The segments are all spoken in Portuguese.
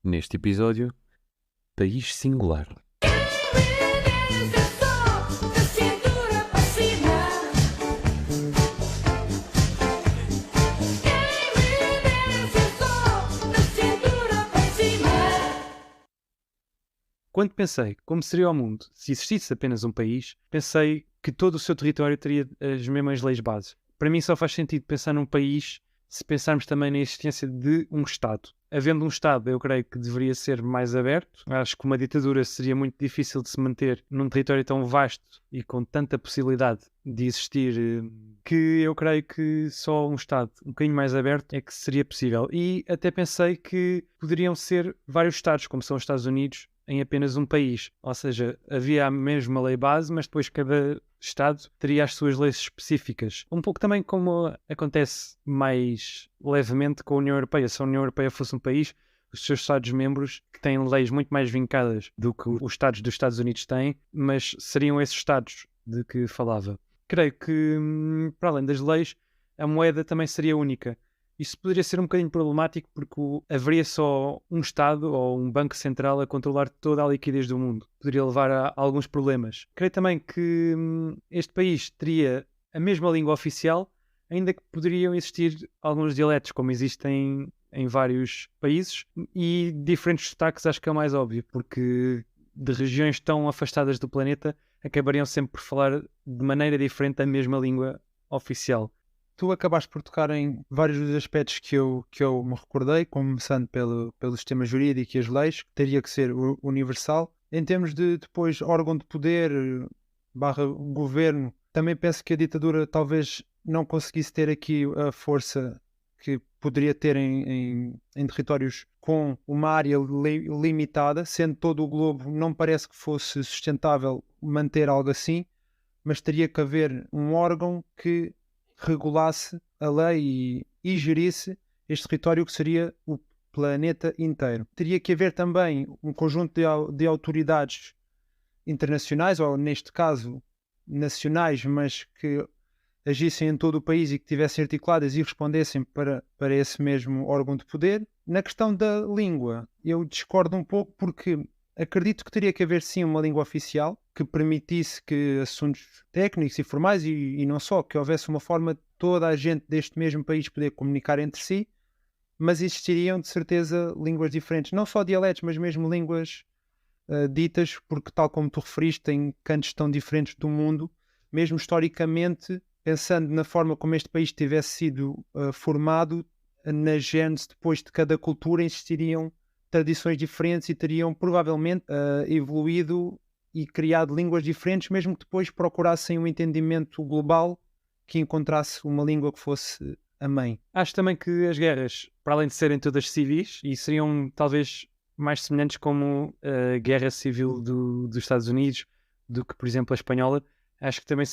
Neste episódio, País Singular. Quando pensei como seria o mundo se existisse apenas um país, pensei que todo o seu território teria as mesmas leis base. Para mim só faz sentido pensar num país se pensarmos também na existência de um Estado. Havendo um Estado, eu creio que deveria ser mais aberto. Acho que uma ditadura seria muito difícil de se manter num território tão vasto e com tanta possibilidade de existir, que eu creio que só um Estado um bocadinho mais aberto é que seria possível. E até pensei que poderiam ser vários Estados, como são os Estados Unidos, em apenas um país. Ou seja, havia a mesma lei base, mas depois cada Estado teria as suas leis específicas. Um pouco também como acontece mais levemente com a União Europeia. Se a União Europeia fosse um país, os seus Estados-membros que têm leis muito mais vincadas do que os Estados dos Estados Unidos têm, mas seriam esses Estados de que falava. Creio que, para além das leis, a moeda também seria única. Isso poderia ser um bocadinho problemático porque haveria só um Estado ou um banco central a controlar toda a liquidez do mundo. Poderia levar a alguns problemas. Creio também que este país teria a mesma língua oficial, ainda que poderiam existir alguns dialetos, como existem em vários países, e diferentes sotaques acho que é o mais óbvio, porque de regiões tão afastadas do planeta acabariam sempre por falar de maneira diferente a mesma língua oficial. Tu acabaste por tocar em vários dos aspectos que eu me recordei, começando pelo sistema jurídico e as leis, que teria que ser universal. Em termos de depois órgão de poder barra governo, também penso que a ditadura talvez não conseguisse ter aqui a força que poderia ter em territórios com uma área limitada, sendo todo o globo, não parece que fosse sustentável manter algo assim, mas teria que haver um órgão que regulasse a lei e gerisse este território que seria o planeta inteiro. Teria que haver também um conjunto de autoridades internacionais, ou neste caso nacionais, mas que agissem em todo o país e que tivessem articuladas e respondessem para esse mesmo órgão de poder. Na questão da língua, eu discordo um pouco porque acredito que teria que haver sim uma língua oficial que permitisse que assuntos técnicos e formais e não só, que houvesse uma forma de toda a gente deste mesmo país poder comunicar entre si, mas existiriam de certeza línguas diferentes, não só dialetos, mas mesmo línguas ditas, porque tal como tu referiste, em cantos tão diferentes do mundo, mesmo historicamente, pensando na forma como este país tivesse sido formado, na gênese depois de cada cultura existiriam tradições diferentes e teriam provavelmente evoluído e criado línguas diferentes, mesmo que depois procurassem um entendimento global que encontrasse uma língua que fosse a mãe. Acho também que as guerras, para além de serem todas civis, e seriam talvez mais semelhantes como a guerra civil dos Estados Unidos do que, por exemplo, a espanhola, acho que também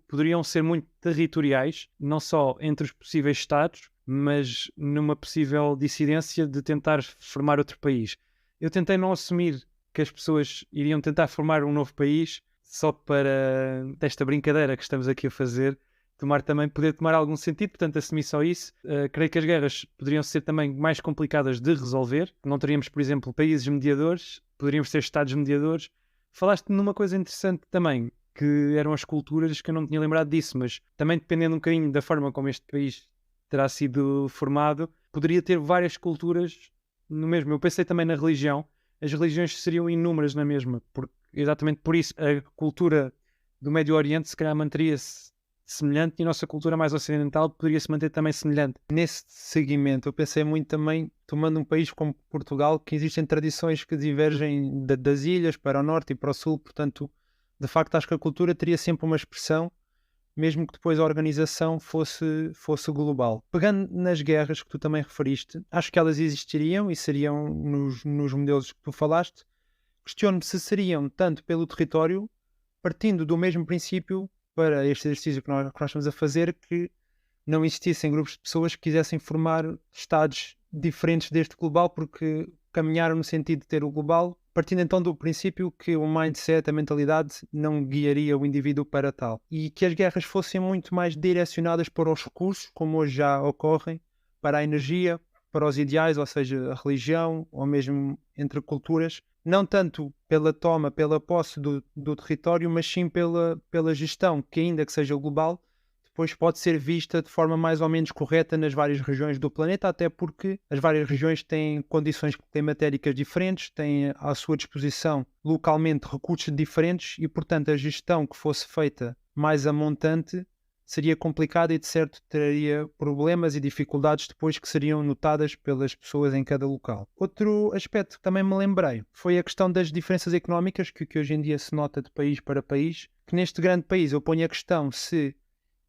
poderiam ser muito territoriais, não só entre os possíveis Estados, mas numa possível dissidência de tentar formar outro país. Eu tentei não assumir que as pessoas iriam tentar formar um novo país só para desta brincadeira que estamos aqui a fazer poder tomar algum sentido, portanto assumi só isso. Creio que as guerras poderiam ser também mais complicadas de resolver. Não teríamos, por exemplo, países mediadores, poderíamos ter Estados mediadores. Falaste numa coisa interessante também, que eram as culturas, que eu não tinha lembrado disso, mas também dependendo um bocadinho da forma como este país terá sido formado, poderia ter várias culturas no mesmo. Eu pensei também na religião. As religiões seriam inúmeras na mesma, exatamente por isso a cultura do Médio Oriente se calhar manteria-se semelhante e a nossa cultura mais ocidental poderia se manter também semelhante. Nesse seguimento, eu pensei muito também, tomando um país como Portugal, que existem tradições que divergem das ilhas para o norte e para o sul, portanto, de facto, acho que a cultura teria sempre uma expressão, mesmo que depois a organização fosse global. Pegando nas guerras que tu também referiste, acho que elas existiriam e seriam nos modelos que tu falaste. Questiono-me se seriam tanto pelo território, partindo do mesmo princípio para este exercício que nós estamos a fazer, que não existissem grupos de pessoas que quisessem formar estados diferentes deste global, porque caminharam no sentido de ter o global, partindo então do princípio que o mindset, a mentalidade, não guiaria o indivíduo para tal. E que as guerras fossem muito mais direcionadas para os recursos, como hoje já ocorrem, para a energia, para os ideais, ou seja, a religião, ou mesmo entre culturas, não tanto pela toma, pela posse do território, mas sim pela gestão, que ainda que seja global, depois pode ser vista de forma mais ou menos correta nas várias regiões do planeta, até porque as várias regiões têm condições climatéricas diferentes, têm à sua disposição localmente recursos diferentes e, portanto, a gestão que fosse feita mais a montante seria complicada e, de certo, traria problemas e dificuldades depois que seriam notadas pelas pessoas em cada local. Outro aspecto que também me lembrei foi a questão das diferenças económicas que hoje em dia se nota de país para país, que neste grande país eu ponho a questão se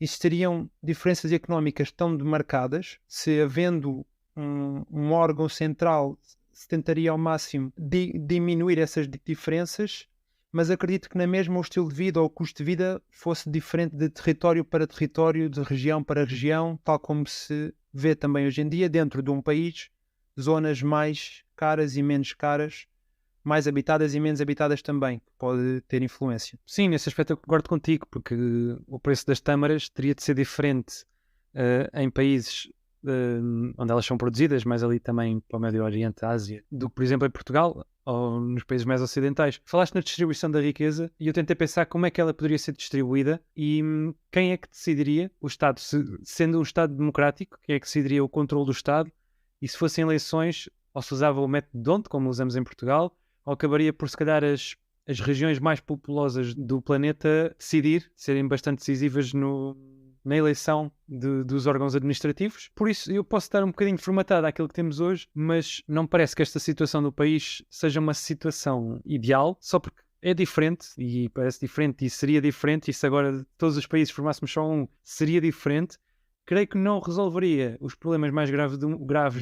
existiriam diferenças económicas tão demarcadas, se havendo um órgão central se tentaria ao máximo diminuir essas diferenças, mas acredito que na mesma o estilo de vida ou o custo de vida fosse diferente de território para território, de região para região, tal como se vê também hoje em dia dentro de um país, zonas mais caras e menos caras, mais habitadas e menos habitadas também, que pode ter influência. Sim, nesse aspecto eu concordo contigo, porque o preço das tâmaras teria de ser diferente em países onde elas são produzidas, mas ali também para o Médio Oriente, Ásia, do que, por exemplo, em Portugal ou nos países mais ocidentais. Falaste na distribuição da riqueza e eu tentei pensar como é que ela poderia ser distribuída e quem é que decidiria, o Estado, sendo um Estado democrático, quem é que decidiria o controle do Estado, e se fossem eleições, ou se usava o método D'Hondt, como usamos em Portugal, ou acabaria por, se calhar, as regiões mais populosas do planeta serem bastante decisivas na eleição dos órgãos administrativos. Por isso, eu posso estar um bocadinho formatado àquilo que temos hoje, mas não me parece que esta situação do país seja uma situação ideal, só porque é diferente, e parece diferente, e seria diferente, e se agora todos os países formássemos só um, seria diferente. Creio que não resolveria os problemas mais graves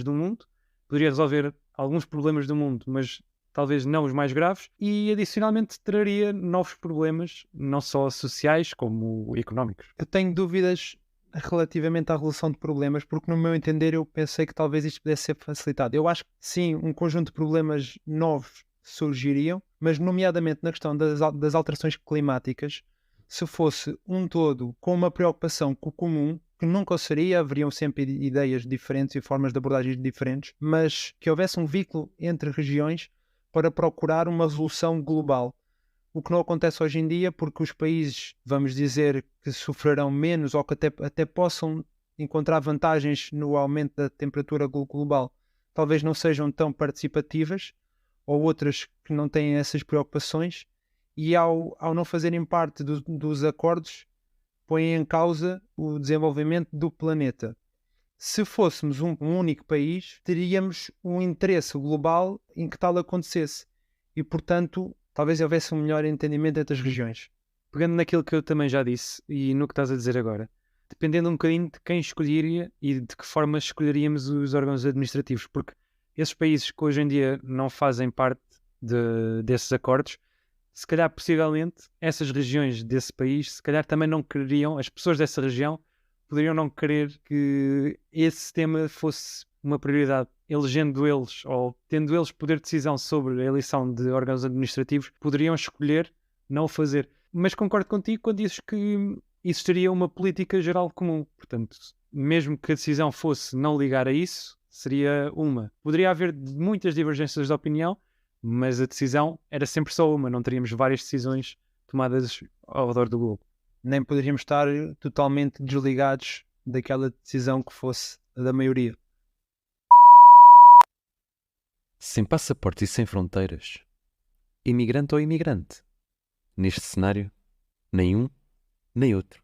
do mundo, poderia resolver alguns problemas do mundo, mas talvez não os mais graves, e adicionalmente traria novos problemas, não só sociais como económicos. Eu tenho dúvidas relativamente à resolução de problemas, porque no meu entender eu pensei que talvez isto pudesse ser facilitado. Eu acho que sim, um conjunto de problemas novos surgiriam, mas nomeadamente na questão das alterações climáticas, se fosse um todo com uma preocupação com o comum, que nunca o seria, haveriam sempre ideias diferentes e formas de abordagens diferentes, mas que houvesse um vínculo entre regiões para procurar uma resolução global. O que não acontece hoje em dia, porque os países, vamos dizer, que sofrerão menos ou que até possam encontrar vantagens no aumento da temperatura global, talvez não sejam tão participativas, ou outras que não têm essas preocupações, e ao não fazerem parte dos acordos, põem em causa o desenvolvimento do planeta. Se fôssemos um único país, teríamos um interesse global em que tal acontecesse. E, portanto, talvez houvesse um melhor entendimento entre as regiões. Pegando naquilo que eu também já disse e no que estás a dizer agora, dependendo um bocadinho de quem escolheria e de que forma escolheríamos os órgãos administrativos, porque esses países que hoje em dia não fazem parte desses acordos, se calhar, possivelmente, essas regiões desse país, se calhar também não quereriam, as pessoas dessa região poderiam não querer que esse tema fosse uma prioridade. Elegendo eles ou tendo eles poder de decisão sobre a eleição de órgãos administrativos, poderiam escolher não o fazer. Mas concordo contigo quando dizes que existiria uma política geral comum. Portanto, mesmo que a decisão fosse não ligar a isso, seria uma. Poderia haver muitas divergências de opinião, mas a decisão era sempre só uma. Não teríamos várias decisões tomadas ao redor do globo. Nem poderíamos estar totalmente desligados daquela decisão que fosse a da maioria. Sem passaporte e sem fronteiras, imigrante ou imigrante, neste cenário, nem um nem outro.